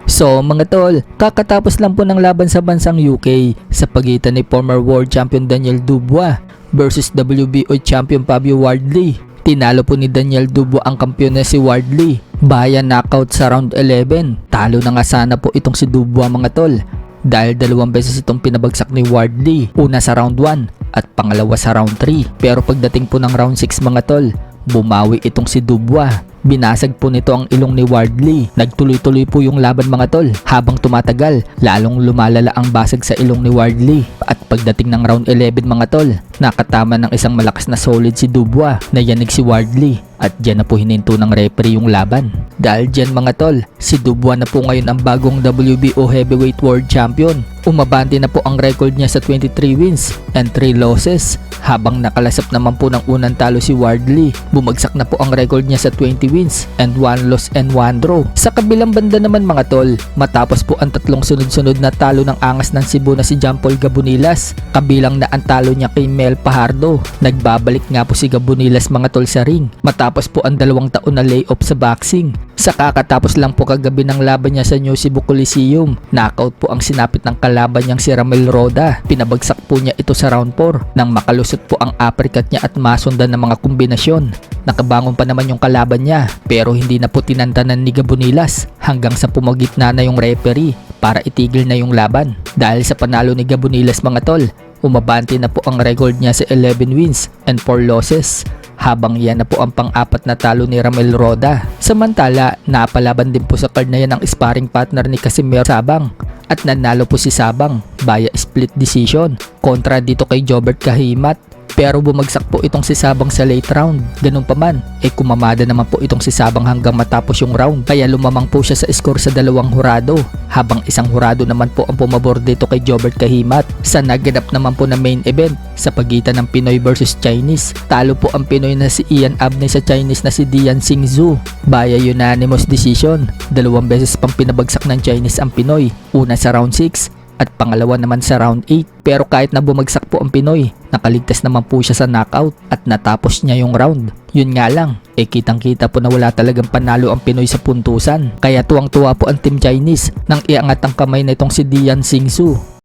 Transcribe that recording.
So mga tol, kakatapos lang po ng laban sa bansang UK sa pagitan ni former world champion Daniel Dubois versus WBO champion Fabio Wardley. Tinalo po ni Daniel Dubois ang kampiyon na si Wardley via knockout sa round 11. Talo na nga sana po itong si Dubois mga tol, dahil dalawang beses itong pinabagsak ni Wardley, una sa round 1 at pangalawa sa round 3. Pero pagdating po ng round 6 mga tol, bumawi itong si Dubois. Binasag po nito ang ilong ni Wardley. Nagtuloy-tuloy po yung laban mga tol. Habang tumatagal, lalong lumalala ang basag sa ilong ni Wardley. At pagdating ng round 11 mga tol, nakatama ng isang malakas na solid si Dubois. Nayanig si Wardley at dyan na po hininto ng referee yung laban. Dahil dyan mga tol, si Dubois na po ngayon ang bagong WBO Heavyweight World Champion. Umabante na po ang record niya sa 23 wins and 3 losses. Habang nakalasap naman po ng unang talo si Wardley, bumagsak na po ang record niya sa 20 wins and 1 loss and 1 draw. Sa kabilang banda naman mga tol, matapos po ang tatlong sunod-sunod na talo ng angas ng Cebu na si John Paul Gabonilas, kabilang na ang talo niya kay Mel Fajardo, nagbabalik nga po si Gabonilas mga tol sa ring matapos po ang 2 taon na layoff sa boxing. Sa kakatapos lang po kagabi ng laban niya sa New Cebu Coliseum, knockout po ang sinapit ng kalaban niyang si Ramel Roda. Pinabagsak po niya ito sa round 4 nang makalusot po ang uppercut niya at masundan ng mga kombinasyon. Nakabangon pa naman yung kalaban niya pero hindi na po tinantanan ni Gabonilas hanggang sa pumagitna na yung referee para itigil na yung laban. Dahil sa panalo ni Gabonilas mga tol, umabante na po ang record niya sa 11 wins and 4 losses. Habang yan na po ang pang-apat na talo ni Ramel Roda. Samantala, napalaban din po sa card na yan ang sparring partner ni Casimero Sabang at nanalo po si Sabang via split decision kontra dito kay Jobert Kahimat. Pero bumagsak po itong si Sabang sa late round. Ganun pa man, kumamada naman po itong si Sabang hanggang matapos yung round. Kaya lumamang po siya sa score sa 2 hurado. Habang isang hurado naman po ang pumabor dito kay Jobert Kahimat. Sa naganap naman po na main event sa pagitan ng Pinoy versus Chinese. Talo po ang Pinoy na si Ian Abney sa Chinese na si Dian Xingzhu via unanimous decision. 2 beses pang pinabagsak ng Chinese ang Pinoy. Una sa round 6 at pangalawa naman sa round 8. Pero kahit na bumagsak po ang Pinoy, nakaligtas naman po siya sa knockout at natapos niya yung round. Yun nga lang, kitang kita po na wala talagang panalo ang Pinoy sa puntusan. Kaya tuwang-tuwa po ang Team Chinese nang iangat ang kamay na itong si Dian Xingzhu.